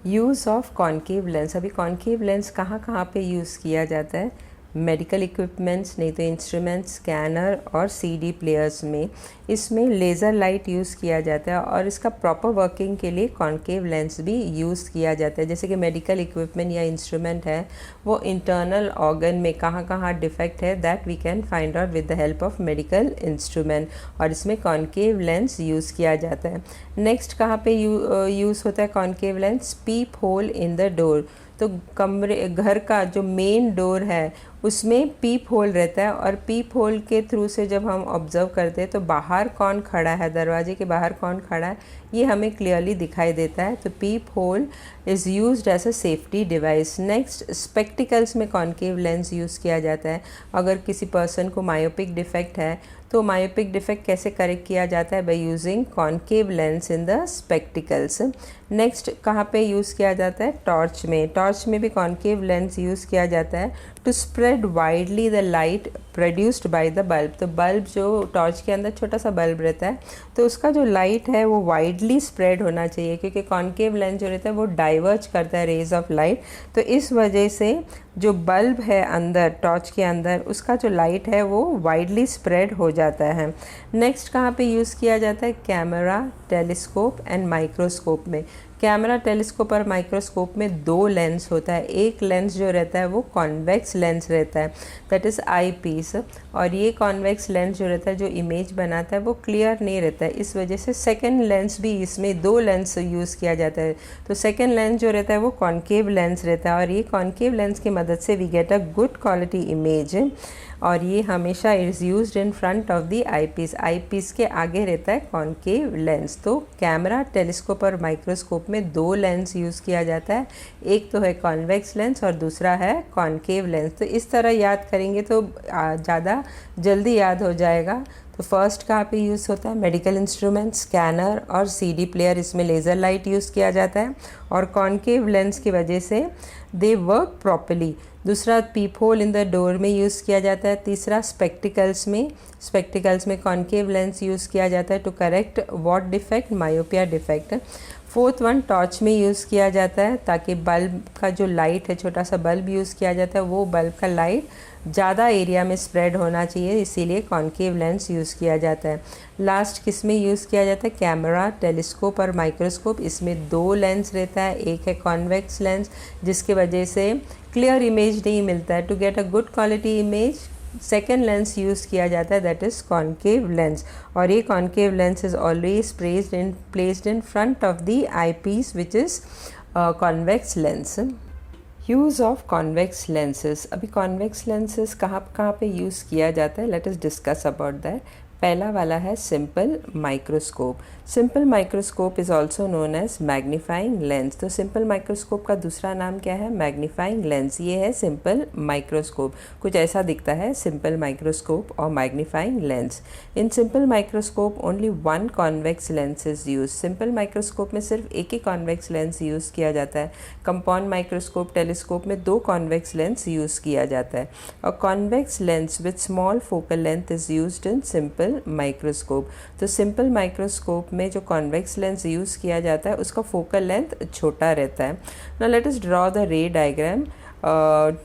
Use of concave lens. अभी concave lens कहाँ कहाँ पे यूज़ किया जाता है? मेडिकल इक्विपमेंट्स, नहीं तो इंस्ट्रूमेंट्स, स्कैनर और सीडी प्लेयर्स में इसमें लेज़र लाइट यूज़ किया जाता है और इसका प्रॉपर वर्किंग के लिए कॉन्केव लेंस भी यूज़ किया जाता है। जैसे कि मेडिकल इक्विपमेंट या इंस्ट्रूमेंट है, वो इंटरनल ऑर्गन में कहाँ कहाँ डिफेक्ट है, that we can find out with the help of medical instrument, और इसमें कॉन्केव लेंस यूज़ किया जाता है। नेक्स्ट कहाँ पे यूज़ होता है concave lens? Peep hole in the door. तो कमरे, घर का जो मेन डोर है उसमें पीप होल रहता है, और पीप होल के थ्रू से जब हम ऑब्ज़र्व करते हैं तो बाहर कौन खड़ा है, दरवाजे के बाहर कौन खड़ा है, ये हमें क्लियरली दिखाई देता है। तो peep hole is used as a safety device. Next, spectacles में कॉन्केव लेंस यूज़ किया जाता है। अगर किसी पर्सन को मायोपिक डिफेक्ट है तो मायोपिक डिफेक्ट कैसे करेक्ट किया जाता है? By using concave lens in the spectacles. Next कहाँ पे यूज़ किया जाता है? टॉर्च में। टॉर्च में भी कॉन्केव लेंस यूज़ किया जाता है to spread widely the light produced by the bulb. तो बल्ब, जो टॉर्च के अंदर छोटा सा बल्ब रहता है, तो उसका जो लाइट है वो वाइडली स्प्रेड होना चाहिए, क्योंकि कॉन्केव लेंस जो रहता है वो डाइवर्ज करता है रेज ऑफ लाइट। तो इस वजह से जो बल्ब है अंदर, टॉर्च के अंदर, उसका जो लाइट है वो वाइडली स्प्रेड हो जाता है। नेक्स्ट कहाँ पे यूज़ किया जाता है? कैमरा, टेलीस्कोप एंड माइक्रोस्कोप में। कैमरा, टेलीस्कोप और माइक्रोस्कोप में दो लेंस होता है। एक लेंस जो रहता है वो कॉन्वेक्स लेंस रहता है, दैट इज़ आई पीस, और ये कॉन्वेक्स लेंस जो रहता है जो इमेज बनाता है वो क्लियर नहीं रहता है। इस वजह से सेकेंड लेंस भी, इसमें दो लेंस यूज़ किया जाता है। तो सेकेंड लेंस जो रहता है वो कॉन्केव लेंस रहता है, और ये कॉन्केव लेंस की मदद से we get a good quality image, और ये हमेशा is used in front of the eye piece. Eye piece के आगे रहता है कॉन्केव लेंस। तो कैमरा, टेलीस्कोप और माइक्रोस्कोप में दो लेंस यूज़ किया जाता है, एक तो है कॉन्वेक्स लेंस और दूसरा है कॉन्केव लेंस। तो इस तरह याद करेंगे तो ज़्यादा जल्दी याद हो जाएगा। तो फर्स्ट कहाँ पे यूज़ होता है? मेडिकल इंस्ट्रूमेंट, स्कैनर और सीडी प्लेयर, इसमें लेज़र लाइट यूज़ किया जाता है, और कॉन्केव लेंस की वजह से दे वर्क प्रॉपर्ली। दूसरा, पीप होल इन द डोर में यूज़ किया जाता है। तीसरा, स्पेक्टिकल्स में कॉन्केव लेंस यूज़ किया जाता है to correct what defect? Myopia defect. Fourth one, torch में यूज़ किया जाता है ताकि बल्ब का जो लाइट है, छोटा सा बल्ब यूज़ किया जाता है, वो बल्ब का लाइट ज़्यादा एरिया में स्प्रेड होना चाहिए, इसीलिए कॉन्केव लेंस यूज़ किया जाता है। लास्ट किस में यूज़ किया जाता है? कैमरा, टेलीस्कोप और माइक्रोस्कोप, इसमें दो लेंस रहता है। एक है कॉन्वेक्स लेंस जिसकी वजह से क्लियर इमेज नहीं मिलता है। To get a good quality image second lens use किया जाता है, दैट इज़ कॉन्केव लेंस, और ये concave lens is always placed in front of the eye piece which is convex lens. Use of convex lenses. अभी convex lenses कहाँ कहाँ पे use किया जाता है? Let us discuss about that. पहला वाला है simple microscope. Simple microscope is also known as magnifying lens. तो सिंपल माइक्रोस्कोप का दूसरा नाम क्या है? Magnifying lens. ये है सिंपल माइक्रोस्कोप। कुछ ऐसा दिखता है सिंपल माइक्रोस्कोप और magnifying lens. In simple microscope only one convex lens is use. Simple microscope में सिर्फ एक ही कॉन्वेक्स लेंस यूज़ किया जाता है। कंपाउंड माइक्रोस्कोप, टेलीस्कोप में दो कॉन्वेक्स लेंस यूज़ किया जाता है, और convex lens with small focal length is used in simple microscope. तो सिंपल माइक्रोस्कोप में जो कॉन्वेक्स लेंस यूज़ किया जाता है उसका फोकल लेंथ छोटा रहता है। Now let us draw the ray diagram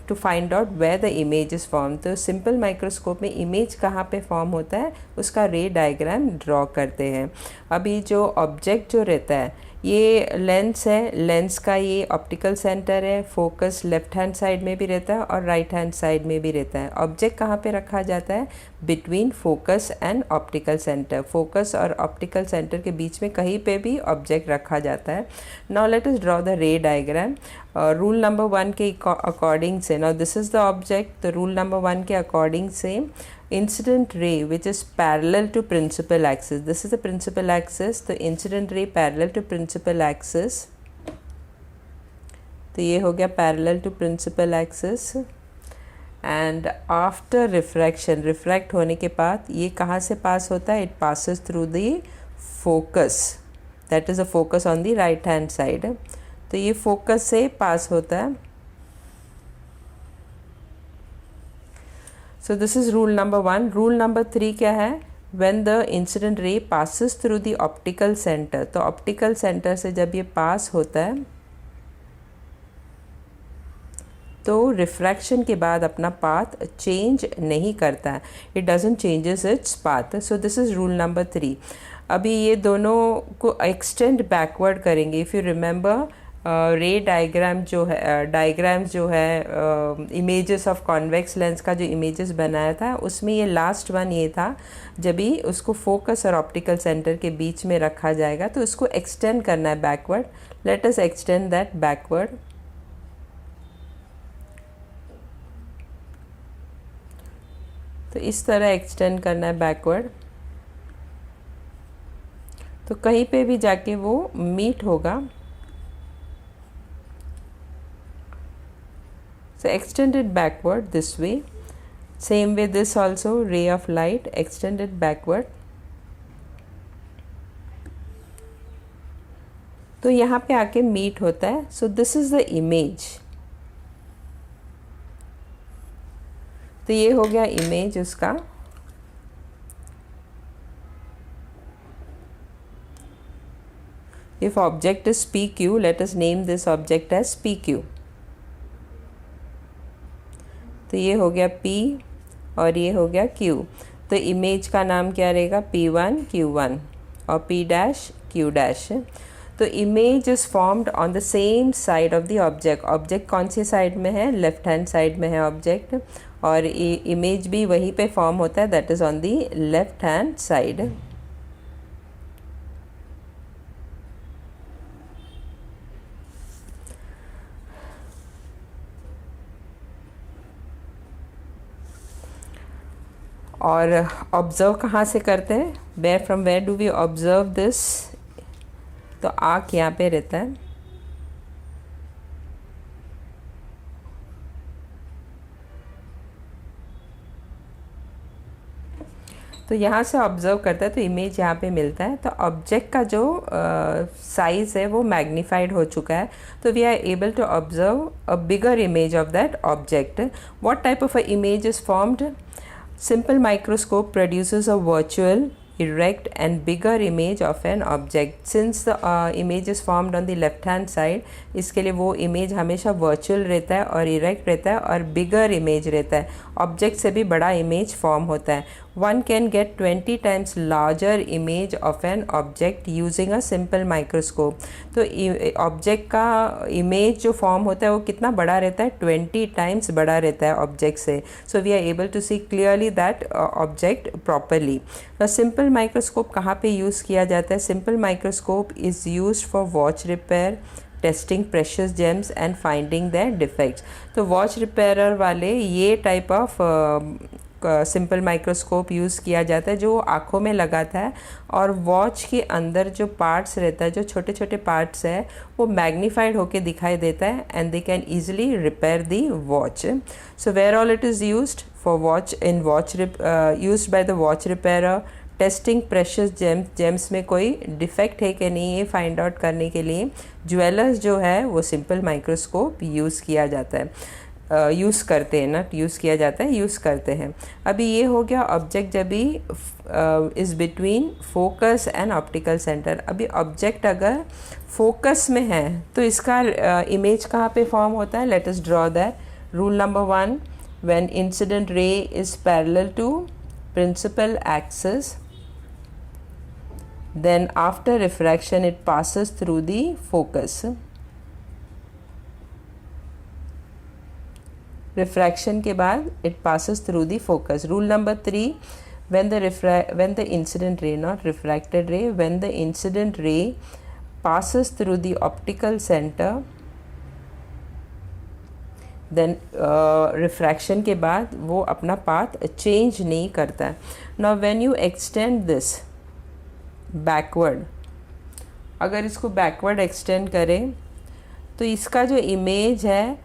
to find out where the image is form. तो सिंपल माइक्रोस्कोप में इमेज कहाँ पे फॉर्म होता है उसका रे डायग्राम ड्रॉ करते हैं। अभी जो ऑब्जेक्ट जो रहता है, ये लेंस है, लेंस का ये ऑप्टिकल सेंटर है, फोकस लेफ्ट हैंड साइड में भी रहता है और राइट हैंड साइड में भी रहता है। ऑब्जेक्ट कहाँ पे रखा जाता है? Between focus and optical centre. Focus और ऑप्टिकल सेंटर के बीच में कहीं पे भी ऑब्जेक्ट रखा जाता है। Now let us draw the ray diagram. Rule number 1 के अकॉर्डिंग से, now this is the object, तो रूल नंबर 1 के अकॉर्डिंग से incident ray which is parallel to principal axis, this is the principal axis, तो incident ray parallel to principal axis, तो ये हो गया parallel to principal axis, and after refraction, refract होने के बाद ये कहाँ से पास होता है? it passes through the focus, that is the focus on the right hand side, तो ये focus से पास होता है। So this is rule number 1. Rule number 3 क्या है? When the incident ray passes through the optical center, तो optical center से जब ये पास होता है तो रिफ्रैक्शन के बाद अपना पाथ चेंज नहीं करता है, it doesn't changes its path. So this is rule number 3। अभी ये दोनों को एक्सटेंड बैकवर्ड करेंगे। इफ़ यू रिमेंबर रे डायग्राम जो है, डायग्राम्स जो है इमेजेस ऑफ कॉन्वेक्स लेंस का जो इमेजेस बनाया था, उसमें ये लास्ट वन ये था जब भी उसको फोकस और ऑप्टिकल सेंटर के बीच में रखा जाएगा तो इसको एक्सटेंड करना है backward. Let us extend that backward. तो इस तरह एक्सटेंड करना है बैकवर्ड, तो कहीं पे भी जाके वो मीट होगा। So extend it backward this way. Same way this also, ray of light, extend it backward. तो यहाँ पे आके मीट होता है। So this is the image. तो ये हो गया इमेज उसका। If object is PQ, let us name this object as PQ. तो ये हो गया P और ये हो गया Q। तो इमेज का नाम क्या रहेगा? P1 Q1 और P डैश Q डैश। तो image is formed on the same side of the object. Object कौन सी साइड में है? लेफ्ट हैंड साइड में है ऑब्जेक्ट, और इमेज भी वहीं पे फॉर्म होता है, that is on the left hand side. और ऑब्ज़र्व कहाँ से करते हैं? Where from where do we observe this? तो आँख यहाँ पे रहता है, तो यहाँ से ऑब्ज़र्व करता है तो इमेज यहाँ पे मिलता है। तो ऑब्जेक्ट का जो साइज़ है वो मैग्नीफाइड हो चुका है, तो we are able to observe a bigger image of that object. What type of a image is formed? Simple microscope produces a virtual, erect and bigger image of an object. Since the image is formed on the left hand side, इसके लिए वो image हमेशा virtual रहता है और erect रहता है और bigger image रहता है। Object से भी बड़ा image form होता है। One can get 20 times larger image of an object using a simple microscope. तो ऑब्जेक्ट का इमेज जो फॉर्म होता है वो कितना बड़ा रहता है? 20 टाइम्स बड़ा रहता है ऑब्जेक्ट से। So we are able to see clearly that object properly. Simple microscope कहाँ पे यूज़ किया जाता है? Simple microscope is used for watch repair, testing precious gems and finding their defects. तो वॉच रिपेयरर वाले ये type of simple microscope use किया जाता है जो आँखों में लगाता है, और वॉच के अंदर जो पार्ट्स रहता है, जो छोटे छोटे पार्ट्स है, वो मैग्नीफाइड होके दिखाई देता है and they can easily repair the watch. So where all it is used for watch in watch used by the watch repairer, testing precious gems में कोई डिफेक्ट है कि नहीं ये फाइंड आउट करने के लिए ज्वेलर्स जो है वो सिंपल माइक्रोस्कोप यूज़ किया जाता है, यूज़ करते हैं, ना यूज़ किया जाता है, यूज़ करते हैं। अभी ये हो गया ऑब्जेक्ट जब भी is between focus and optical centre. अभी ऑब्जेक्ट अगर फोकस में है तो इसका इमेज कहाँ पे फॉर्म होता है? Let us draw that. Rule number 1, when incident ray is parallel to principal axis, then after refraction it passes through the focus. Refraction के बाद it passes through the focus. Rule number 3, when the incident ray, not refracted ray, when the incident ray passes through the optical center, then refraction के बाद वो अपना path change नहीं करता है। Now when you extend this backward, अगर इसको backward extend करें तो इसका जो इमेज है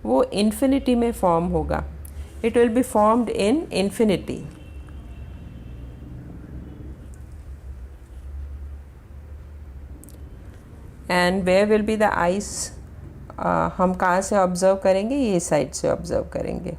वो इन्फिनिटी में फॉर्म होगा। It will be formed in infinity. And where will be the eyes? हम कहाँ से ऑब्जर्व करेंगे? ये साइड से ऑब्जर्व करेंगे।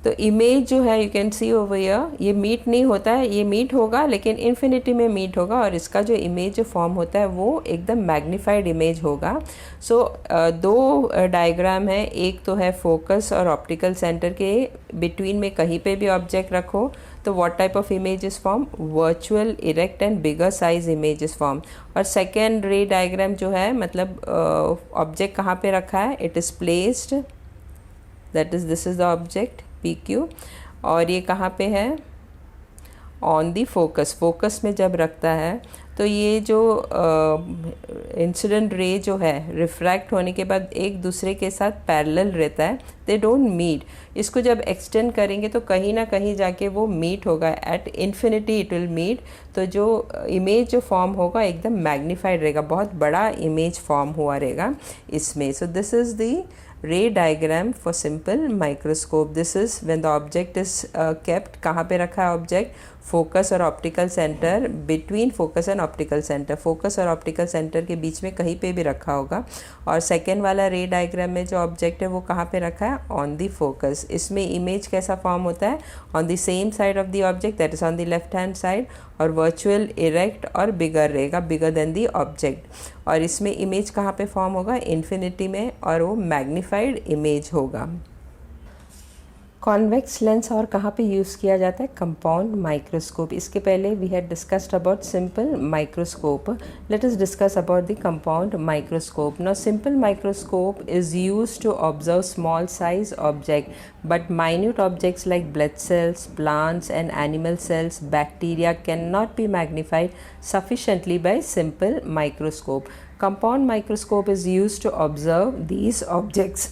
तो इमेज जो है you can see over here, ये मीट नहीं होता है, ये मीट होगा लेकिन इन्फिनिटी में मीट होगा, और इसका जो इमेज जो फॉर्म होता है वो एकदम मैग्नीफाइड इमेज होगा। सो दो डायग्राम है, एक तो है फोकस और ऑप्टिकल सेंटर के बिटवीन में कहीं पे भी ऑब्जेक्ट रखो तो what type of image is form, virtual erect and bigger size image is form. और सेकेंड रे डायग्राम जो है मतलब ऑब्जेक्ट कहाँ पे रखा है, it is placed, that is this is the object PQ, और ये कहाँ पे है, ऑन दी फोकस, फोकस में जब रखता है तो ये जो इंसिडेंट रे जो है रिफ्रैक्ट होने के बाद एक दूसरे के साथ पैरेलल रहता है, दे डोंट मीट। इसको जब एक्सटेंड करेंगे तो कहीं ना कहीं जाके वो मीट होगा, at infinity it will meet. तो जो इमेज जो फॉर्म होगा एकदम मैग्नीफाइड रहेगा, बहुत बड़ा इमेज फॉर्म हुआ रहेगा इसमें। सो this is the ray diagram for simple microscope. This is when the object is kept, कहाँ पे रखा है ऑब्जेक्ट, फोकस और optical centre, between focus and optical centre, focus और ऑप्टिकल सेंटर के बीच में कहीं पे भी रखा होगा। और सेकेंड वाला रे डायग्राम में जो ऑब्जेक्ट है वो कहाँ पे रखा है, ऑन दी फोकस। इसमें इमेज कैसा फॉर्म होता है, on the same side of the object, that is on the left hand side, और वर्चुअल इरेक्ट और बिगर रहेगा, बिगर देन दी ऑब्जेक्ट। और इसमें इमेज कहाँ पे फॉर्म होगा, इन्फिनिटी में, और वो मैग्नीफाइड इमेज होगा। कॉन्वेक्स लेंस और कहाँ पे यूज़ किया जाता है, कंपाउंड माइक्रोस्कोप। इसके पहले we had discussed about simple microscope, let us discuss about the compound microscope. Now simple microscope is used to observe small size object, but minute objects like blood cells, plants and animal cells, bacteria cannot be magnified sufficiently by simple microscope. Compound microscope is used to observe these objects.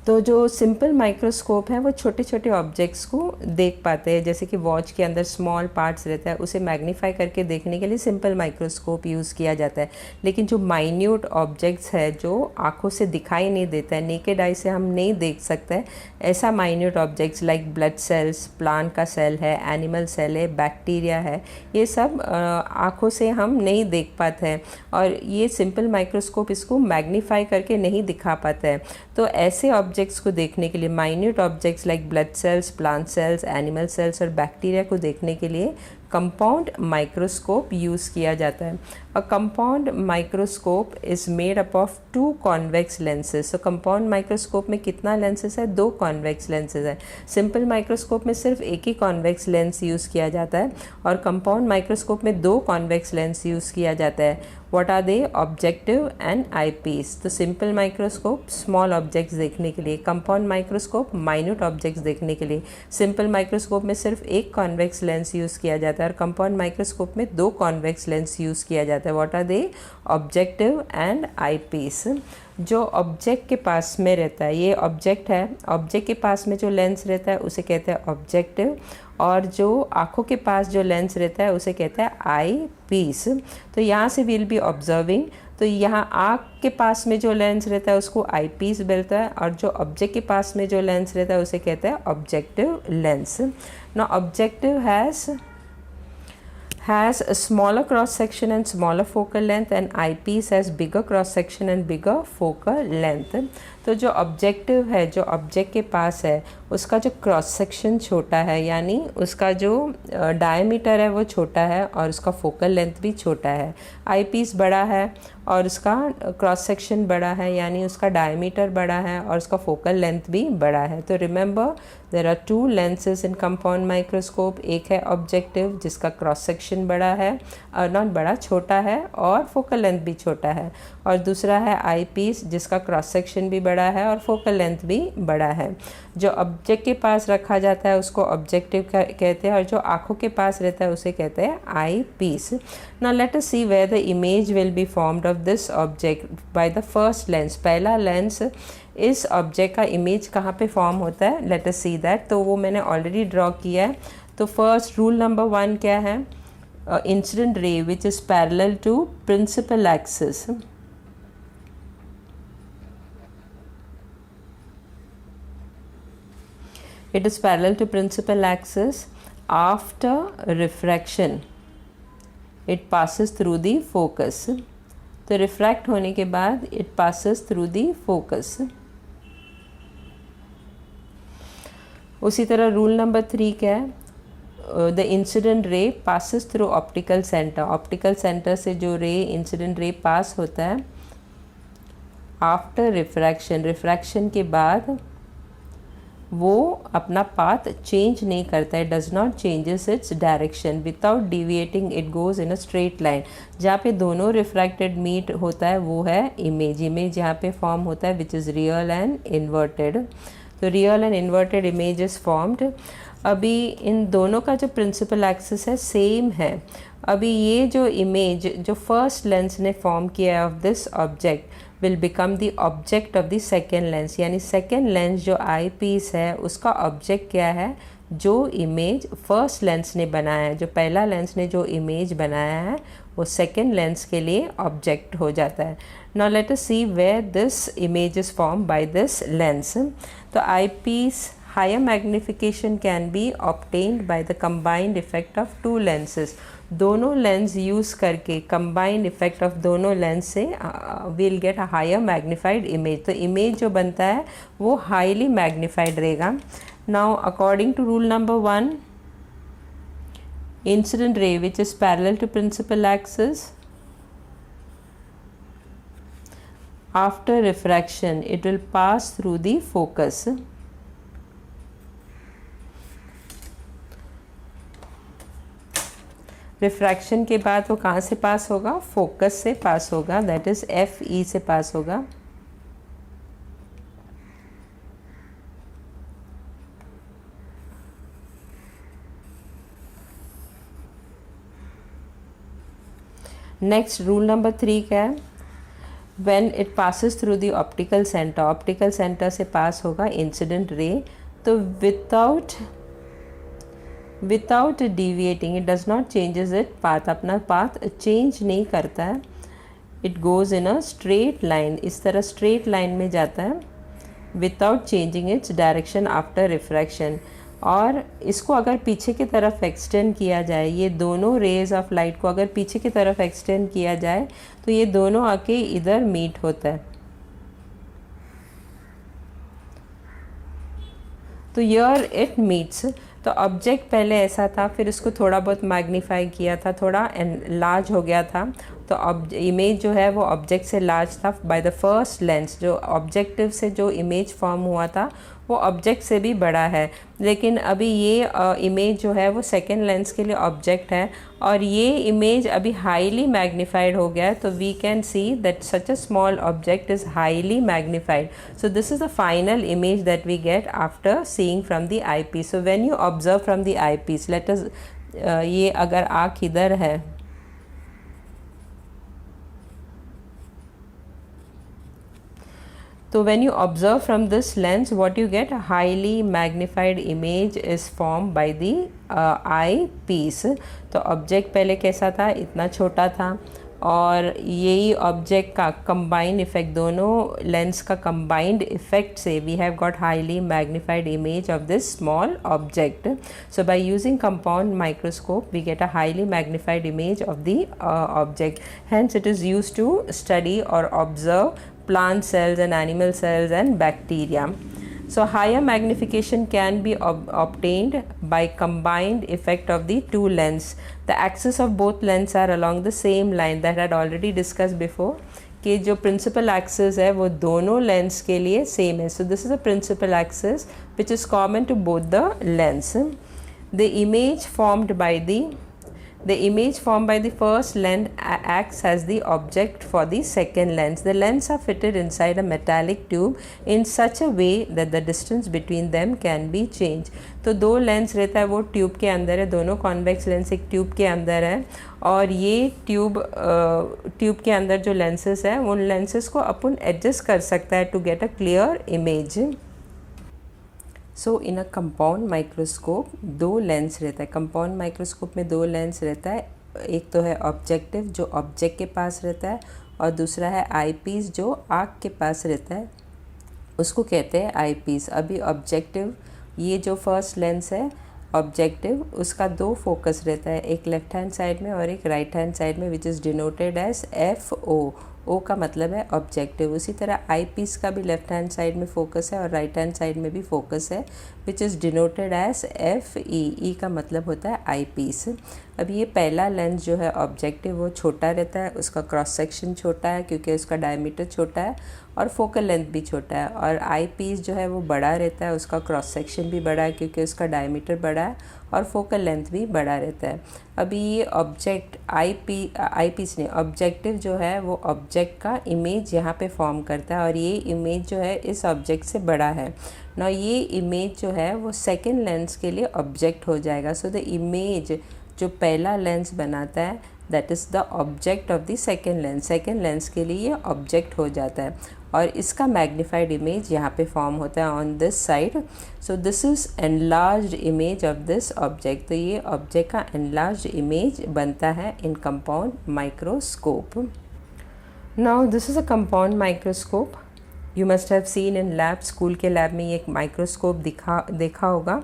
तो जो simple microscope है वो छोटे छोटे objects को देख पाते हैं, जैसे कि वॉच के अंदर स्मॉल पार्ट्स रहता है, उसे मैग्नीफाई करके देखने के लिए सिंपल माइक्रोस्कोप यूज़ किया जाता है। लेकिन जो माइन्यूट ऑब्जेक्ट्स है जो आँखों से दिखाई नहीं देता है, नेकेड आई से हम नहीं देख सकते हैं, ऐसा minute objects like blood cells, plant का सेल है, एनिमल सेल है, बैक्टीरिया है, ये सब आँखों से हम नहीं देख पाते हैं, और ये सिंपल माइक्रोस्कोप इसको मैग्नीफाई करके नहीं दिखा पाता है। तो ऐसे ऑब्जेक्ट्स को देखने के लिए, minute objects like blood cells, plant cells, animal cells और बैक्टीरिया को देखने के लिए कंपाउंड माइक्रोस्कोप यूज़ किया जाता है। अ compound microscope is made up of 2 convex lenses. So compound microscope में कितना लेंसेज है, 2 कॉन्वेक्स लेंसेज है। सिंपल माइक्रोस्कोप में सिर्फ एक ही कॉन्वेक्स लेंस यूज़ किया जाता है, और कंपाउंड माइक्रोस्कोप में 2 कॉन्वेक्स लेंस यूज़ किया जाता है। What are they, objective and eyepiece. तो सिंपल माइक्रोस्कोप स्मॉल ऑब्जेक्ट्स देखने के लिए, कंपाउंड माइक्रोस्कोप माइन्यूट ऑब्जेक्ट्स देखने के लिए। सिंपल माइक्रोस्कोप में सिर्फ एक कॉन्वेक्स लेंस यूज़ किया जाता है, और कंपाउंड माइक्रोस्कोप में 2 कॉन्वेक्स लेंस यूज़ किया जाता है। What are they, objective and eyepiece. जो ऑब्जेक्ट के पास में रहता है, ये ऑब्जेक्ट है, ऑब्जेक्ट के पास में जो लेंस रहता है उसे कहते हैं ऑब्जेक्टिव, और जो आँखों के पास जो लेंस रहता है उसे कहते हैं आई पीस। तो यहाँ से वील बी ऑब्जर्विंग, तो यहाँ आँख के पास में जो लेंस रहता है उसको आई पीस बोलता है, और जो ऑब्जेक्ट के पास में जो लेंस रहता है उसे कहते हैं ऑब्जेक्टिव लेंस। ना objective has a smaller cross section and smaller focal length, and eyepiece has bigger cross section and bigger focal length. तो जो ऑब्जेक्टिव है, जो ऑब्जेक्ट के पास है, उसका जो क्रॉस सेक्शन छोटा है, यानी उसका जो डायमीटर है वो छोटा है, और उसका फोकल लेंथ भी छोटा है। आईपीस बड़ा है और उसका क्रॉस सेक्शन बड़ा है, यानी उसका डायमीटर बड़ा है और उसका फोकल लेंथ भी बड़ा है। तो remember there are 2 lenses in compound microscope. एक है ऑब्जेक्टिव जिसका क्रॉस सेक्शन बड़ा है, नॉट बड़ा, छोटा है, और फोकल लेंथ भी छोटा है, और दूसरा है आई पीस जिसका क्रॉस सेक्शन भी बड़ा है और फोकल लेंथ भी बड़ा है। जो ऑब्जेक्ट के पास रखा जाता है उसको ऑब्जेक्टिव कहते हैं, और जो आँखों के पास रहता है उसे कहते हैं eye piece. Now let us see where the image will be formed of this object by the first lens. पहला लेंस, इस ऑब्जेक्ट का इमेज कहाँ पे फॉर्म होता है, लेट अस सी दैट। तो वो मैंने ऑलरेडी ड्रॉ किया है। तो फर्स्ट रूल नंबर 1 क्या है, incident ray which is parallel to principal axis. It is parallel to principal axis. After refraction, it passes through the focus. तो रिफ्रैक्ट होने के बाद it passes through the focus. उसी तरह रूल नंबर 3 क्या है, द इंसिडेंट रे passes through optical centre, optical centre से जो रे इंसिडेंट रे पास होता है आफ्टर रिफ्रैक्शन, रिफ्रैक्शन के बाद वो अपना पाथ चेंज नहीं करता है, does not changes its direction without deviating, it goes in a straight line. जहाँ पे दोनों रिफ्रैक्टेड मीट होता है वो है इमेज, इमेज यहाँ पे फॉर्म होता है which is real and inverted. तो real and inverted image is formed. अभी इन दोनों का जो प्रिंसिपल एक्सिस है सेम है। अभी ये जो इमेज जो फर्स्ट लेंस ने फॉर्म किया है of this object will become the object of the second lens, यानी सेकेंड लेंस जो आई पीस है उसका ऑब्जेक्ट क्या है, जो इमेज फर्स्ट लेंस ने बनाया है, जो पहला लेंस ने जो इमेज बनाया है वो सेकेंड लेंस के लिए ऑब्जेक्ट हो जाता है। Now let us see where this image is form by this lens. तो eye piece higher magnification can be obtained by the combined effect of two lenses। दोनों लेंस यूज़ करके combined effect of दोनों lens से we'll get a higher magnified image। तो image जो बनता है वो highly magnified रहेगा। Now according to rule number 1, incident ray which is parallel to principal axis, after refraction it will pass through the focus। Refraction के बाद वो कहाँ से पास होगा, फोकस से पास होगा, दैट इज़ FE से पास होगा। नेक्स्ट रूल नंबर 3 क्या है, when it passes through the optical centre, optical centre से पास होगा इंसिडेंट रे। तो without deviating, it does not changes it path, अपना पाथ चेंज नहीं करता है, it goes in a straight line, इस तरह स्ट्रेट लाइन में जाता है without changing its direction after refraction. और इसको अगर पीछे की तरफ एक्सटेंड किया जाए, ये दोनों रेज ऑफ लाइट को अगर पीछे की तरफ एक्सटेंड किया जाए तो ये दोनों आके इधर मीट होता है। तो हियर इट मीट्स। तो ऑब्जेक्ट पहले ऐसा था, फिर इसको थोड़ा बहुत मैग्नीफाई किया था, थोड़ा लार्ज हो गया था। तो इमेज जो है वो ऑब्जेक्ट से लार्ज था बाय द फर्स्ट लेंस, जो ऑब्जेक्टिव से जो इमेज फॉर्म हुआ था वो ऑब्जेक्ट से भी बड़ा है। लेकिन अभी ये इमेज जो है वो सेकेंड लेंस के लिए ऑब्जेक्ट है और ये इमेज अभी हाईली मैग्नीफाइड हो गया है। तो we can see that such a small object is highly magnified. So this is the final image that we get after seeing from the eye piece. So when you observe from the eye piece, let us, ये अगर आँख इधर है तो when you observe from this lens, what you get, a highly magnified image is formed by the eye piece। तो object पहले कैसा था, इतना छोटा था, और यही ऑब्जेक्ट का कंबाइंड इफेक्ट, दोनों लेंस का कंबाइंड इफेक्ट से we have got highly magnified image of this small object. So by using compound microscope we get a highly magnified image of the object. Hence it is used to study और observe plant cells and animal cells and bacteria। So higher magnification can be obtained by combined effect of the two lens। The axis of both lens are along the same line that had already discussed before, कि जो principal axis है वो दोनों lens के लिए same है। So this is a principal axis which is common to both the lens। The image formed by the first lens acts as the object for the second lens। The lenses are fitted inside a metallic tube in such a way that the distance between them can be changed। तो दो lens रहता है वो tube के अंदर है, दोनों convex lens एक ट्यूब के अंदर है, और ये ट्यूब के अंदर जो लेंसेस है उन लेंसेस को अपन एडजस्ट कर सकता है to get a clear image. So in a compound microscope दो लेंस रहता है, कंपाउंड माइक्रोस्कोप में दो लेंस रहता है, एक तो है ऑब्जेक्टिव जो ऑब्जेक्ट के पास रहता है और दूसरा है आई पीस जो आँख के पास रहता है, उसको कहते हैं आई पीस। अभी ऑब्जेक्टिव, ये जो फर्स्ट लेंस है ऑब्जेक्टिव, उसका दो फोकस रहता है, एक लेफ्ट हैंड साइड में और एक राइट हैंड साइड में, which is denoted as FO। O का मतलब है ऑब्जेक्टिव। उसी तरह आई पीस का भी लेफ्ट हैंड साइड में फोकस है और राइट हैंड साइड में भी फोकस है, which is denoted as F E. E का मतलब होता है आई पीस। अब ये पहला लेंस जो है ऑब्जेक्टिव वो छोटा रहता है, उसका क्रॉस सेक्शन छोटा है क्योंकि उसका डायमीटर छोटा है और फोकल लेंथ भी छोटा है। और आई पीस जो है वो बड़ा रहता है, उसका क्रॉस सेक्शन भी बड़ा है क्योंकि उसका डायमीटर बड़ा है और फोकल लेंथ भी बड़ा रहता है। अभी ये ऑब्जेक्ट आई पीस नहीं, ऑब्जेक्टिव जो है वो ऑब्जेक्ट का इमेज यहाँ पे फॉर्म करता है और ये इमेज जो है इस ऑब्जेक्ट से बड़ा है ना। ये इमेज जो है वो सेकेंड लेंस के लिए ऑब्जेक्ट हो जाएगा। सो द इमेज जो पहला लेंस बनाता है that is the object of the second lens. Second lens के लिए ये ऑब्जेक्ट हो जाता है और इसका मैग्नीफाइड इमेज यहाँ पे फॉर्म होता है on this side. So this is enlarged image of this object. तो ये ऑब्जेक्ट का एनलार्ज्ड इमेज बनता है in compound microscope. Now this is a compound microscope. You must have seen in lab, school के lab में ये एक microscope देखा होगा।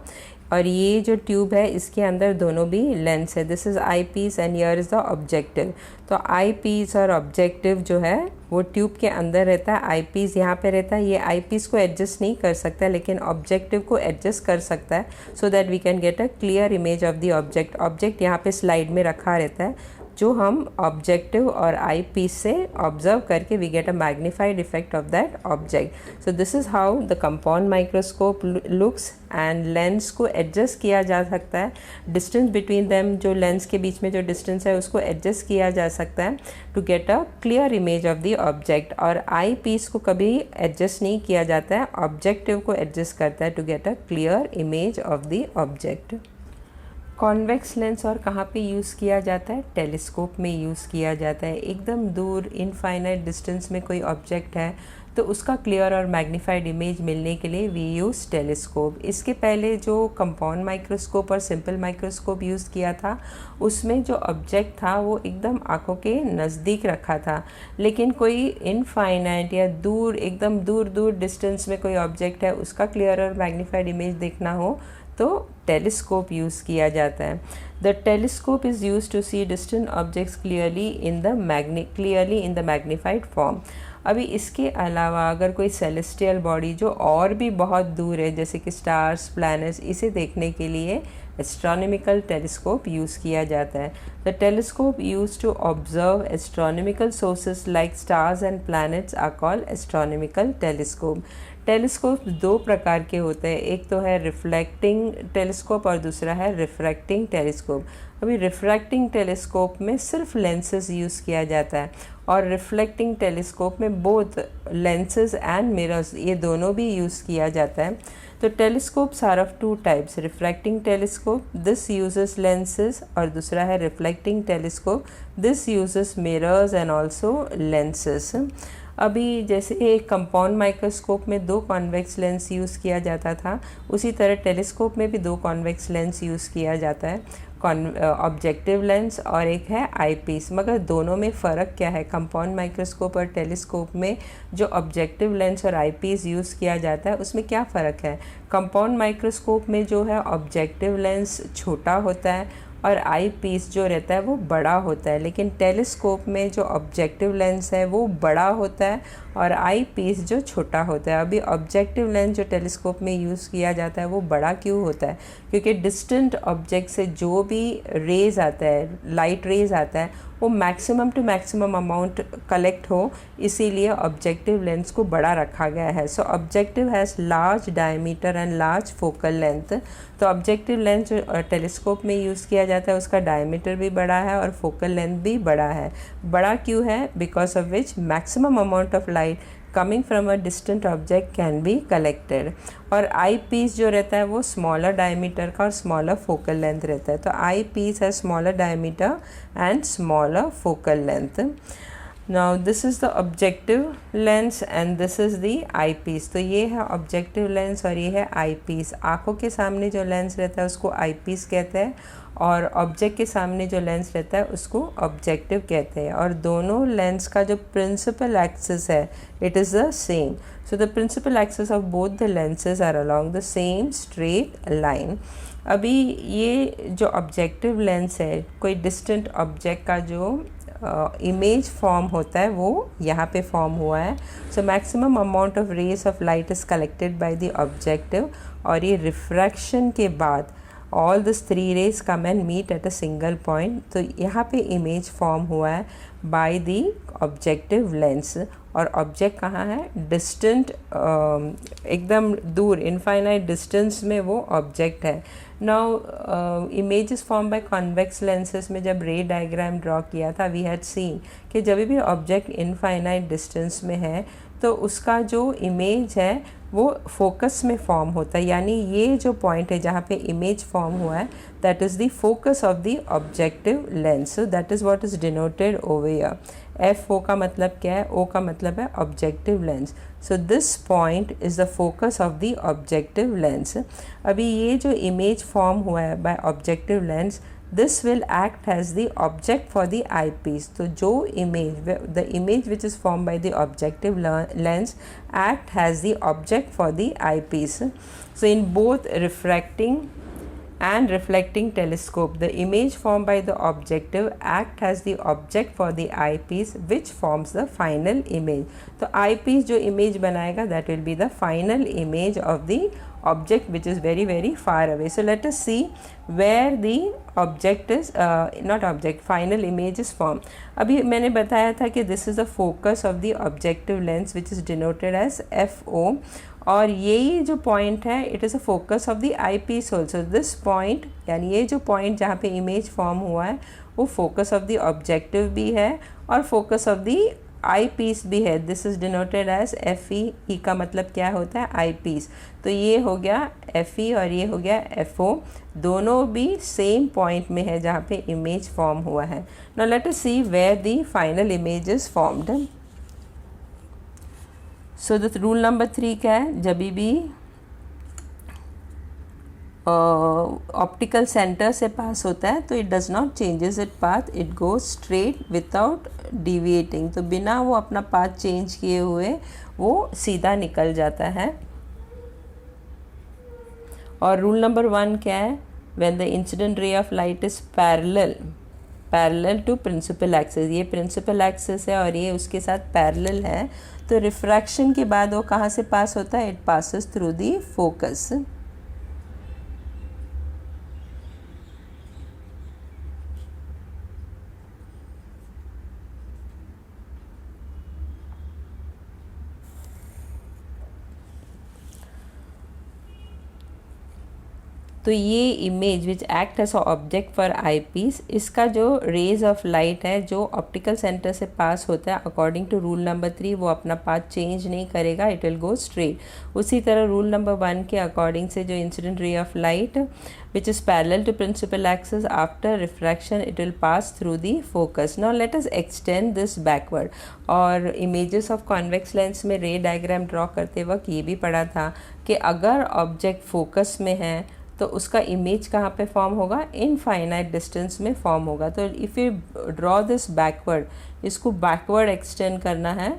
और ये जो ट्यूब है इसके अंदर दोनों भी लेंस है। This is eye piece and here is the objective. तो आई पीस और ऑब्जेक्टिव जो है वो ट्यूब के अंदर रहता है, आई पीस यहाँ पे रहता है। ये आई पीस को एडजस्ट नहीं कर सकता लेकिन ऑब्जेक्टिव को एडजस्ट कर सकता है so that we can get a clear image of the object. Object यहाँ पे स्लाइड में रखा रहता है जो हम ऑब्जेक्टिव और आई पीस से ऑब्जर्व करके we get a magnified effect of that object. So this is how the compound microscope looks. And lens को एडजस्ट किया जा सकता है, डिस्टेंस बिटवीन देम, जो लेंस के बीच में जो डिस्टेंस है उसको एडजस्ट किया जा सकता है to get a clear image of the object. और आई पीस को कभी एडजस्ट नहीं किया जाता है, ऑब्जेक्टिव को एडजस्ट करता है to get a clear image of the object. Convex lens और कहाँ पे यूज़ किया जाता है? टेलीस्कोप में यूज़ किया जाता है। एकदम दूर इनफाइनाइट डिस्टेंस में कोई ऑब्जेक्ट है तो उसका क्लियर और मैग्नीफाइड इमेज मिलने के लिए वी यूज़ टेलीस्कोप। इसके पहले जो कंपाउंड माइक्रोस्कोप और सिंपल माइक्रोस्कोप यूज़ किया था उसमें जो ऑब्जेक्ट था वो एकदम आँखों के नज़दीक रखा था, लेकिन कोई इनफाइनाइट या दूर, एकदम दूर दूर डिस्टेंस में कोई ऑब्जेक्ट है उसका क्लियर और मैग्नीफाइड इमेज देखना हो तो टेलीस्कोप यूज़ किया जाता है। The telescope is use to see distant objects clearly in the magnified form. अभी इसके अलावा अगर कोई सेलेस्टियल बॉडी जो और भी बहुत दूर है जैसे कि स्टार्स, प्लैनेट्स, इसे देखने के लिए एस्ट्रोनॉमिकल टेलीस्कोप यूज़ किया जाता है। The telescope use to observe astronomical sources like stars and planets are called astronomical telescope. Telescope दो प्रकार के होते हैं, एक तो है रिफ्लेक्टिंग टेलीस्कोप और दूसरा है रिफ्रैक्टिंग टेलीस्कोप। अभी रिफ्रैक्टिंग टेलीस्कोप में सिर्फ लेंसेज यूज़ किया जाता है और रिफ्लेक्टिंग टेलीस्कोप में बोथ लेंसेज एंड मिरर्स ये दोनों भी यूज़ किया जाता है। तो telescopes are of two types, refracting telescope this uses lenses और दूसरा है reflecting telescope this uses mirrors and also lenses. अभी जैसे एक कंपाउंड माइक्रोस्कोप में दो कॉन्वेक्स लेंस यूज़ किया जाता था, उसी तरह टेलीस्कोप में भी दो कॉन्वेक्स लेंस यूज़ किया जाता है, ऑब्जेक्टिव लेंस और एक है आई पीस। मगर दोनों में फ़र्क क्या है? कंपाउंड माइक्रोस्कोप और टेलीस्कोप में जो ऑब्जेक्टिव लेंस और आई पीस यूज़ किया जाता है उसमें क्या फ़र्क है? कंपाउंड माइक्रोस्कोप में जो है ऑब्जेक्टिव लेंस छोटा होता है और आई पीस जो रहता है वो बड़ा होता है, लेकिन टेलीस्कोप में जो ऑब्जेक्टिव लेंस है वो बड़ा होता है और आई पीस जो छोटा होता है। अभी ऑब्जेक्टिव लेंस जो टेलीस्कोप में यूज़ किया जाता है वो बड़ा क्यों होता है? क्योंकि डिस्टेंट ऑब्जेक्ट से जो भी रेज आता है, लाइट रेज आता है, वो maximum to maximum amount collect हो, इसीलिए ऑब्जेक्टिव लेंस को बड़ा रखा गया है। So objective has large diameter and large focal length. तो ऑब्जेक्टिव लेंस जो टेलीस्कोप में यूज़ किया जाता है उसका डायमीटर भी बड़ा है और फोकल लेंथ भी बड़ा है। बड़ा क्यों है? Because of which maximum amount of light coming from a distant object can be collected. और आई पीस जो रहता है वो स्मॉलर डायमीटर का और स्मॉलर फोकल लेंथ रहता है। तो आई पीस है smaller diameter and smaller focal length. Now this is the objective lens and this is the eye piece. तो ये है ऑब्जेक्टिव लेंस और ये है आई पीस। आँखों के सामने जो लेंस रहता है उसको आई पीस कहते हैं और ऑब्जेक्ट के सामने जो लेंस रहता है उसको ऑब्जेक्टिव कहते हैं। और दोनों लेंस का जो प्रिंसिपल एक्सिस है it is the same. So the principal axis of both the lenses are along the same straight line. अभी ये जो ऑब्जेक्टिव लेंस है, कोई डिस्टेंट ऑब्जेक्ट का जो इमेज फॉर्म होता है वो यहाँ पे फॉर्म हुआ है. So maximum amount of rays of light is collected by the objective, और ये रिफ्रैक्शन के बाद all this 3 rays come and meet at a single point. तो यहाँ पे इमेज फॉर्म हुआ है बाय द ऑब्जेक्टिव लेंस. और ऑब्जेक्ट कहाँ है? डिस्टेंट, एकदम दूर, इनफाइनाइट डिस्टेंस में वो ऑब्जेक्ट है. Now image is form by convex lenses में जब रे डायग्राम ड्रॉ किया था, वी हैड सीन कि जब भी ऑब्जेक्ट इनफाइनाइट डिस्टेंस में है तो उसका जो इमेज है वो फोकस में फॉर्म होता है. यानी ये जो पॉइंट है जहाँ पे इमेज फॉर्म हुआ है, that is the focus of the objective lens. So that is what is denoted over here. FO का मतलब क्या है? O का मतलब है objective lens. So this point is the focus of the objective lens. अभी ये जो इमेज फॉर्म हुआ है bye objective lens, this will act as the object for the eyepiece. तो जो image, the image which is formed by the objective lens act as the object for the eyepiece. So in both refracting and reflecting telescope, the image formed by the objective act as the object for the eyepiece which forms the final image. तो eyepiece जो image बनाएगा, that will be the final image of the object which is very very far away. So let us see where the object is not object, final image is formed. अभी मैंने बताया था कि this is the focus of the objective lens which is denoted as FO, और यही जो point है it is a focus of the eye piece also. This point, यानी ये जो पॉइंट जहाँ पे इमेज फॉर्म हुआ है वो फोकस ऑफ द ऑब्जेक्टिव भी है और focus of the eye piece भी है. This is denoted as FE. E का मतलब क्या होता है? Eye piece. तो ये हो गया FE और ये हो गया FO. दोनों भी सेम पॉइंट में है जहाँ पे इमेज फॉर्म हुआ है. Now let us see where the final image is formed. So the rule number 3 क्या है? जब भी ऑप्टिकल सेंटर से पास होता है तो it does not changes it path, it goes straight without deviating. तो बिना वो अपना पाथ चेंज किए हुए वो सीधा निकल जाता है. और रूल नंबर 1 क्या है? When the incident ray of light is parallel to principal axis. ये प्रिंसिपल एक्सिस है और ये उसके साथ पैरेलल है. तो रिफ्रैक्शन के बाद वो कहाँ से पास होता है? It passes through the focus. तो ये image which act as object for eye piece, इसका जो रेज ऑफ लाइट है जो ऑप्टिकल सेंटर से पास होता है, अकॉर्डिंग टू रूल नंबर 3 वो अपना पाथ चेंज नहीं करेगा, इट विल गो स्ट्रेट. उसी तरह रूल नंबर 1 के अकॉर्डिंग से जो incident ray of light which is parallel to principal axis, after refraction it will pass through the focus. Now let us extend this backward. और images of convex lens में रे diagram draw करते वक्त ये भी पढ़ा था कि अगर ऑब्जेक्ट फोकस में है तो उसका इमेज कहाँ पे फॉर्म होगा? इनफाइनाइट डिस्टेंस में फॉर्म होगा. तो if you draw this backward, इसको बैकवर्ड एक्सटेंड करना है,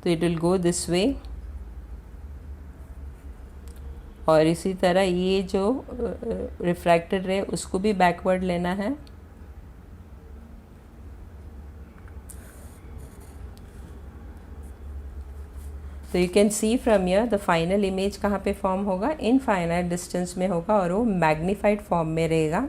तो it will go this way. और इसी तरह ये जो रिफ्रैक्टेड रे उसको भी बैकवर्ड लेना है. तो you can see from here the final image कहाँ पे फॉर्म होगा? इनफाइनाइट डिस्टेंस में होगा और वो मैग्नीफाइड फॉर्म में रहेगा.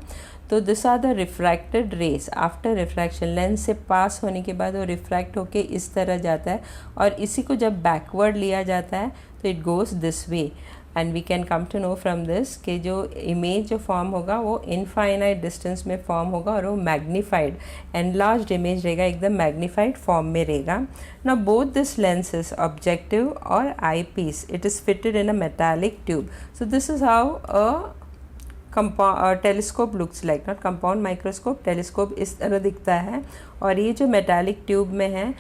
तो this are the refracted rays after refraction. Lens से पास होने के बाद वो रिफ्रैक्ट होके इस तरह जाता है और इसी को जब बैकवर्ड लिया जाता है तो it goes this way. And we can come to know from this कि जो इमेज जो फॉर्म होगा वो इनफाइनाइट डिस्टेंस में फॉर्म होगा और वो मैग्नीफाइड एनलार्ज्ड इमेज रहेगा, एकदम मैग्नीफाइड फॉर्म में रहेगा. Now both this lenses, objective और eye piece, it is fitted in a metallic tube. So this is how a telescope looks like. Not compound microscope, telescope इस तरह दिखता है. और ये जो मेटालिक ट्यूब में है,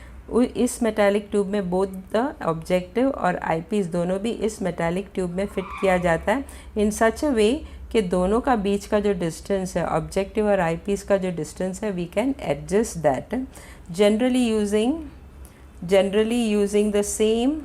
इस मेटालिक ट्यूब में बोथ द ऑब्जेक्टिव और आई पीस दोनों भी इस मेटालिक ट्यूब में फिट किया जाता है इन सच अ वे कि दोनों का बीच का जो डिस्टेंस है, ऑब्जेक्टिव और आई पीस का जो डिस्टेंस है, we can adjust that generally using the same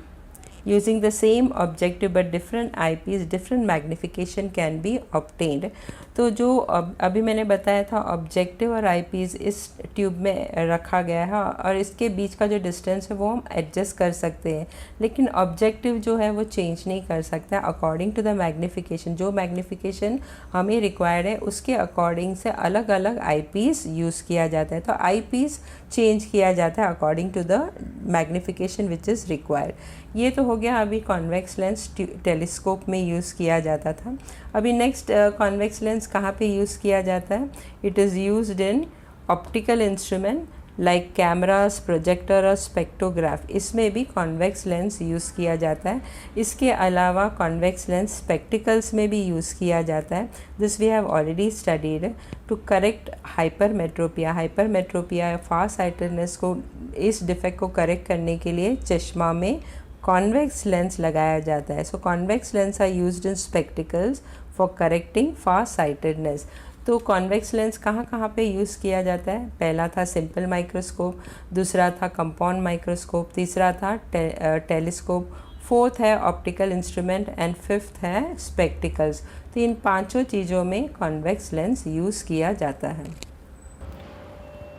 using the same objective but different eyepiece, different magnification can be obtained. तो जो अभी मैंने बताया था ऑब्जेक्टिव और आईपीस इस ट्यूब में रखा गया है और इसके बीच का जो डिस्टेंस है वो हम एडजस्ट कर सकते हैं, लेकिन ऑब्जेक्टिव जो है वो चेंज नहीं कर सकता अकॉर्डिंग टू द मैग्निफिकेशन। जो मैग्निफिकेशन हमें रिक्वायर्ड है उसके अकॉर्डिंग से अलग अलग आईपीस यूज़ किया जाता है। तो आईपीस चेंज किया जाता है according to the magnification which is required. ये तो हो गया अभी कॉन्वेक्स लेंस टेलीस्कोप में यूज़ किया जाता था। अभी नेक्स्ट कॉन्वेक्स लेंस कहाँ पे यूज़ किया जाता है? It is used in optical instrument like cameras, projector और स्पेक्ट्रोग्राफ, इसमें भी कॉन्वेक्स लेंस यूज़ किया जाता है। इसके अलावा कॉन्वेक्स लेंस स्पेक्टिकल्स में भी यूज़ किया जाता है। This we have already studied to correct hypermetropia. Hypermetropia far sightedness को, इस डिफेक्ट को करेक्ट करने के लिए चश्मा में कॉन्वेक्स लेंस लगाया जाता है। So convex lens are used in spectacles for correcting far sightedness. तो कॉन्वेक्स लेंस कहाँ कहाँ पे यूज़ किया जाता है? पहला था सिंपल माइक्रोस्कोप, दूसरा था कंपाउंड माइक्रोस्कोप, तीसरा था टेलीस्कोप, फोर्थ है ऑप्टिकल इंस्ट्रूमेंट एंड फिफ्थ है स्पेक्टिकल्स। तो इन पांचों चीज़ों में कॉन्वेक्स लेंस यूज़ किया जाता है।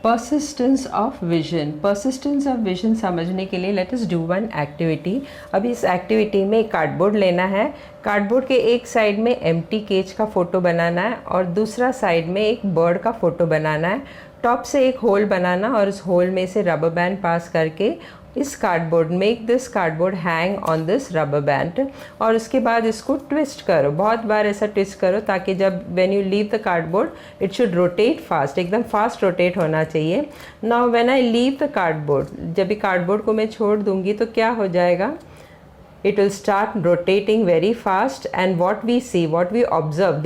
Persistence of vision. Persistence of vision समझने के लिए let us do one activity. अभी इस एक्टिविटी में एक कार्डबोर्ड लेना है। कार्डबोर्ड के एक साइड में एम्प्टी केज का फ़ोटो बनाना है और दूसरा साइड में एक बर्ड का फ़ोटो बनाना है। टॉप से एक होल बनाना और उस होल में से रबर बैंड पास करके इस cardboard, make this cardboard hang on this rubber band, और उसके बाद इसको ट्विस्ट करो। बहुत बार ऐसा ट्विस्ट करो ताकि जब when you leave the cardboard it should rotate fast, एकदम फास्ट रोटेट होना चाहिए। Now when I leave the cardboard, जब भी कार्डबोर्ड को मैं छोड़ दूंगी तो क्या हो जाएगा? It will start rotating very fast, and what we see, what we observe,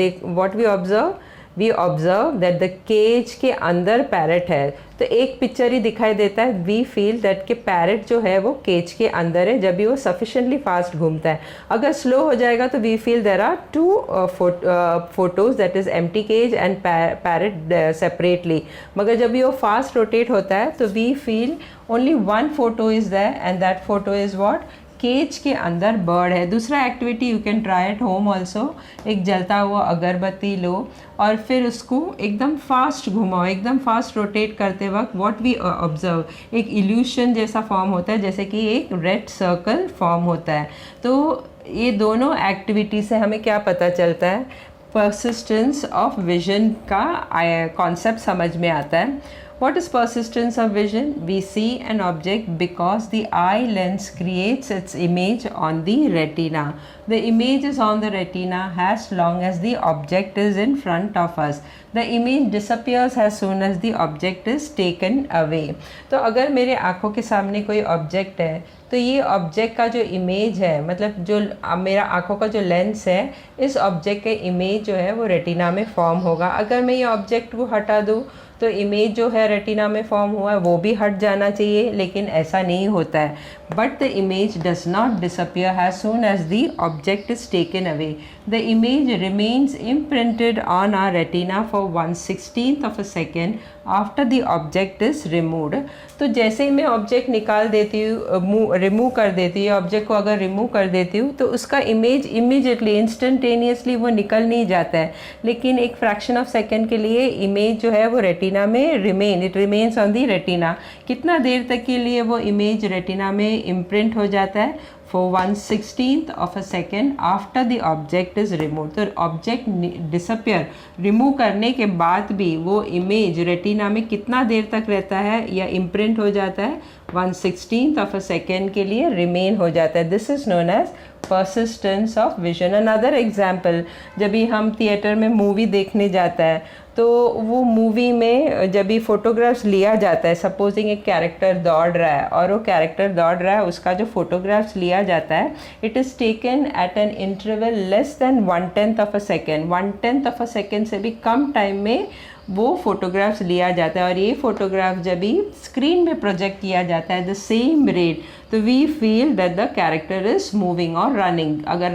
we observe that the cage के अंदर पैरेट है। तो एक पिक्चर ही दिखाई देता है, वी फील दैट कि पैरेट जो है वो केज के अंदर है जब भी वो सफिशेंटली फास्ट घूमता है। अगर स्लो हो जाएगा तो we feel there are two photos, that is empty cage and parrot separately. मगर जब भी वो फास्ट रोटेट होता है तो we feel only one photo is there and that photo is what? Cage के अंदर बर्ड है। दूसरा activity you can try at home also. एक जलता हुआ अगरबत्ती लो और फिर उसको एकदम फास्ट घुमाओ, एकदम फास्ट रोटेट करते वक्त व्हाट वी ऑब्जर्व, एक इल्यूशन जैसा फॉर्म होता है, जैसे कि एक रेड सर्कल फॉर्म होता है। तो ये दोनों एक्टिविटी से हमें क्या पता चलता है? परसिस्टेंस ऑफ विजन का कॉन्सेप्ट समझ में आता है। What is persistence of vision? We see an object because the eye lens creates its image on the retina. The image is on the retina as long as the object is in front of us. The image disappears as soon as the object is taken away. तो अगर मेरे आँखों के सामने कोई object है तो ये ऑब्जेक्ट का जो इमेज है, मतलब जो मेरा आँखों का जो लेंस है, इस ऑब्जेक्ट के इमेज जो है वो रेटिना में फॉर्म होगा। अगर मैं ये ऑब्जेक्ट को हटा दूँ तो इमेज जो है रेटिना में फॉर्म हुआ है वो भी हट जाना चाहिए, लेकिन ऐसा नहीं होता है। But the image does not disappear as soon as the object is taken away. The image remains imprinted on our retina for 1/16 of a second after the object is removed. तो जैसे ही मैं ऑब्जेक्ट निकाल देती हूँ, remove कर देती हूँ, object को अगर रिमूव कर देती हूँ तो उसका इमेज इमीडिएटली, इंस्टेंटेनियसली वो निकल नहीं जाता है, लेकिन एक फ्रैक्शन ऑफ सेकेंड के लिए इमेज जो है वो रेटिना में it remains on the retina. कितना देर तक के लिए वो इमेज रेटिना में इम्प्रिंट हो जाता है? for 1/16 of a second after the object is removed। तो ऑब्जेक्ट डिसअपियर, रिमूव करने के बाद भी वो इमेज रेटिना में कितना देर तक रहता है या इम्प्रिंट हो जाता है? 1/16 ऑफ अ सेकेंड के लिए रिमेन हो जाता है। This is known as persistence of vision। another example, जब भी हम थिएटर में मूवी देखने जाता है तो वो मूवी में जब भी फोटोग्राफ्स लिया जाता है, सपोजिंग एक कैरेक्टर दौड़ रहा है और वो कैरेक्टर दौड़ रहा है, उसका जो फोटोग्राफ्स लिया जाता है it is taken at an interval less than 1/10 of a second. 1/10 of a second से भी कम टाइम में वो फोटोग्राफ्स लिया जाता है और ये फोटोग्राफ जब भी स्क्रीन में प्रोजेक्ट किया जाता है द सेम रेट, तो we feel that the character is moving और रनिंग। अगर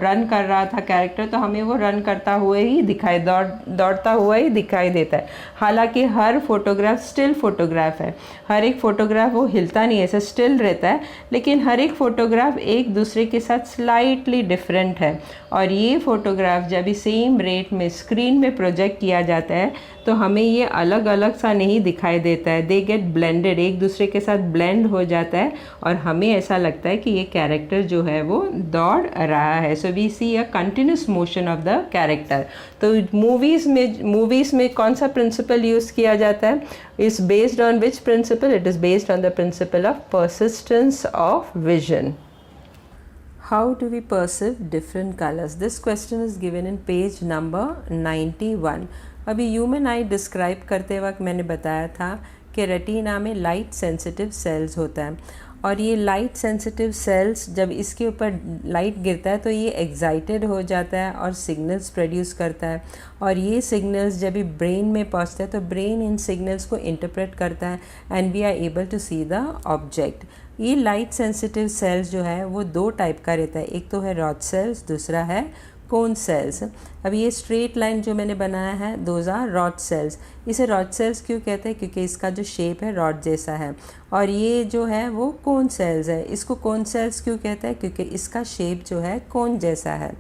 रन कर रहा था कैरेक्टर तो हमें वो रन करता हुआ ही दौड़ता हुआ ही दिखाई देता है। हालांकि हर फोटोग्राफ स्टिल फोटोग्राफ है, हर एक फोटोग्राफ वो हिलता नहीं है, ऐसा स्टिल रहता है, लेकिन हर एक फोटोग्राफ एक दूसरे के साथ स्लाइटली डिफरेंट है। और ये फोटोग्राफ जब भी सेम रेट में स्क्रीन में प्रोजेक्ट किया जाता है तो हमें ये अलग अलग सा नहीं दिखाई देता है, दे गेट ब्लेंडेड, एक दूसरे के साथ ब्लेंड हो जाता है और हमें ऐसा लगता है कि ये कैरेक्टर जो है वो दौड़ रहा है। So we see a continuous motion of the character. तो मूवीज़ में कौन सा प्रिंसिपल यूज़ किया जाता है? Is based on which principle? It is based on the principle of persistence of vision. How do we perceive different colors? This question is given in page number 91. अभी human आई describe करते वक्त मैंने बताया था कि रेटिना में light sensitive sales होता है और ये लाइट सेंसिटिव सेल्स जब इसके ऊपर लाइट गिरता है तो ये एक्साइटेड हो जाता है और सिग्नल्स प्रोड्यूस करता है और ये सिग्नल्स जब भी ब्रेन में पहुंचते हैं तो ब्रेन इन सिग्नल्स को इंटरप्रेट करता है and we are able to see the object. ये लाइट सेंसिटिव सेल्स जो है वो दो टाइप का रहता है, एक तो है रॉड सेल्स, दूसरा है कोन सेल्स। अब ये स्ट्रेट लाइन जो मैंने बनाया है दोज आर रॉड सेल्स। इसे रॉड सेल्स क्यों कहते हैं? क्योंकि इसका जो शेप है रॉड जैसा है। और ये जो है वो कोन सेल्स है। इसको कोन सेल्स क्यों कहते हैं? क्योंकि इसका शेप जो है कोन जैसा है।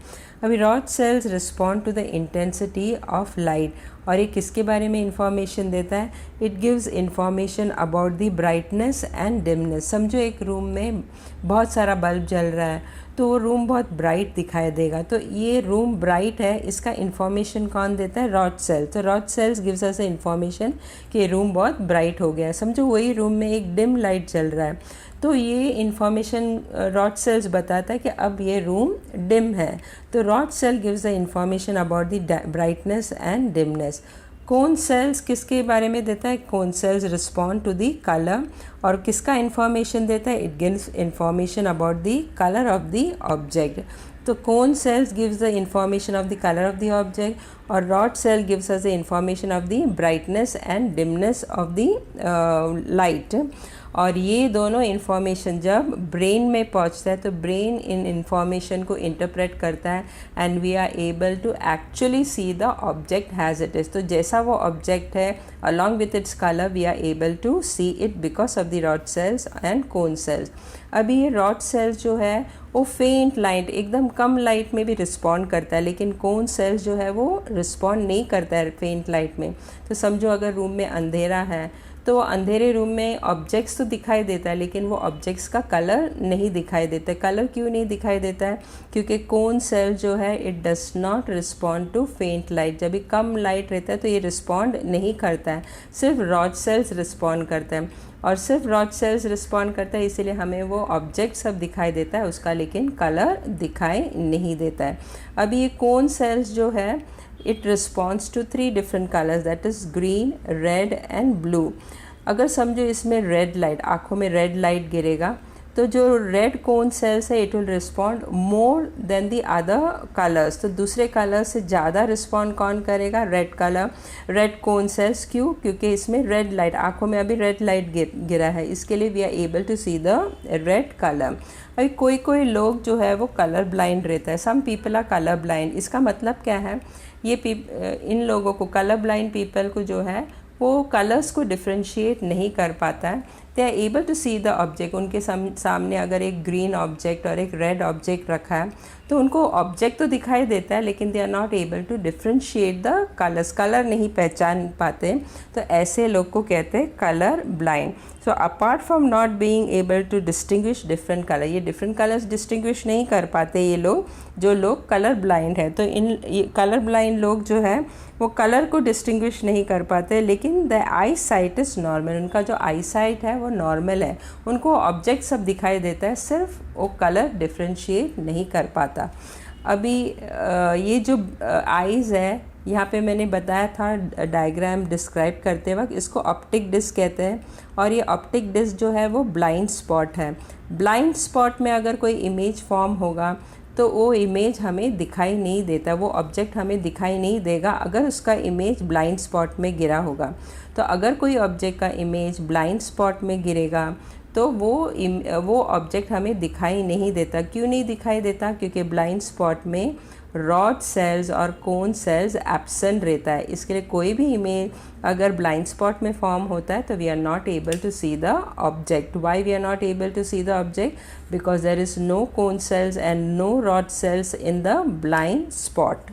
अभी rod cells respond to the intensity of light और ये किसके बारे में इंफॉर्मेशन देता है? It gives information about the brightness and dimness. समझो एक रूम में बहुत सारा बल्ब जल रहा है तो वो रूम बहुत ब्राइट दिखाई देगा, तो ये रूम ब्राइट है, इसका इन्फॉर्मेशन कौन देता है? Rod cell. तो rod cells gives us information कि रूम बहुत ब्राइट हो गया है। समझो वही रूम में एक डिम लाइट चल रहा है तो ये इन्फॉर्मेशन रॉड सेल्स बताता है कि अब ये रूम डिम है। तो rod cell gives the information about the brightness and dimness. Cone cells किसके बारे में देता है? Cone cells respond to the colour और किसका इन्फॉर्मेशन देता है? It gives information about the colour of the object. तो cone cells gives the information of the colour of the object और rod cell gives us the information of the brightness and dimness of the light. और ये दोनों information जब brain में पहुंचता है तो ब्रेन इन इन्फॉर्मेशन को इंटरप्रेट करता है and we are able to actually see the object as it is. तो जैसा वो ऑब्जेक्ट है along with its colour we are able to see it because of the rod cells and cone cells. अभी ये rod sales जो है वो फेंट लाइट, एकदम कम लाइट में भी रिस्पॉन्ड करता है, लेकिन कोन सेल्स जो है वो रिस्पॉन्ड नहीं करता है फेंट लाइट में। तो समझो अगर रूम में अंधेरा है तो अंधेरे रूम में ऑब्जेक्ट्स तो दिखाई देता है लेकिन वो ऑब्जेक्ट्स का कलर नहीं दिखाई देता है। कलर क्यों नहीं दिखाई देता है? क्योंकि कोन सेल जो है it does not respond to faint light. जब भी कम लाइट रहता है तो ये रिस्पॉन्ड नहीं करता है, सिर्फ रॉड सेल्स रिस्पॉन्ड करता है और सिर्फ रॉड सेल्स रिस्पॉन्ड करता है, इसीलिए हमें वो ऑब्जेक्ट सब दिखाई देता है उसका, लेकिन कलर दिखाई नहीं देता है। अभी ये कोन सेल्स जो है it responds to 3 different colors, that is green, red and blue। अगर समझो इसमें रेड लाइट, आँखों में रेड लाइट गिरेगा तो जो रेड कोन सेल्स है it will respond more than the other colours. तो दूसरे कलर से ज़्यादा रिस्पॉन्ड कौन करेगा? Red colour, red cone cells. क्यों? क्योंकि इसमें रेड लाइट, आँखों में अभी रेड लाइट गिरा है, इसके लिए we are able to see the red colour. अभी कोई लोग जो है वो कलर ब्लाइंड रहता है, some people are colour blind. इसका मतलब क्या है? ये इन लोगों को, कलर ब्लाइंड पीपल को जो है वो कलर्स को डिफ्रेंशिएट नहीं कर पाता है। They are able to see the object. उनके सामने अगर एक ग्रीन ऑब्जेक्ट और एक रेड ऑब्जेक्ट रखा है तो उनको ऑब्जेक्ट तो दिखाई देता है लेकिन they are not able to differentiate the colours, colour नहीं पहचान पाते। तो ऐसे लोग को कहते हैं colour blind. So apart from not being able to distinguish different colour, ये डिफरेंट कलर्स डिस्टिंग्विश नहीं कर पाते ये लोग, जो लोग कलर ब्लाइंड है। तो इन कलर ब्लाइंड लोग जो है वो कलर को डिस्टिंग्विश नहीं कर पाते, लेकिन the I site is normal. उनका जो आई साइट है वो नॉर्मल है, उनको ऑब्जेक्ट सब दिखाई देता है, सिर्फ वो कलर डिफ्रेंशिएट नहीं कर पाता। अभी ये जो आईज़ है यहाँ पे मैंने बताया था डायग्राम डिस्क्राइब करते वक्त, इसको ऑप्टिक डिस्क कहते हैं और ये ऑप्टिक डिस्क जो है वो ब्लाइंड स्पॉट है। ब्लाइंड स्पॉट में अगर कोई इमेज फॉर्म होगा तो वो इमेज हमें दिखाई नहीं देता, वो ऑब्जेक्ट हमें दिखाई नहीं देगा अगर उसका इमेज ब्लाइंड स्पॉट में गिरा होगा। तो अगर कोई ऑब्जेक्ट का इमेज ब्लाइंड स्पॉट में गिरेगा तो वो ऑब्जेक्ट हमें दिखाई नहीं देता। क्यों नहीं दिखाई देता? क्योंकि ब्लाइंड स्पॉट में रॉड सेल्स और कोन सेल्स एब्सेंट रहता है। इसके लिए कोई भी इमेज अगर ब्लाइंड स्पॉट में फॉर्म होता है तो we are not able to see the object. Why we are not able to see the object? Because there is no cone cells and no rod cells in the blind spot.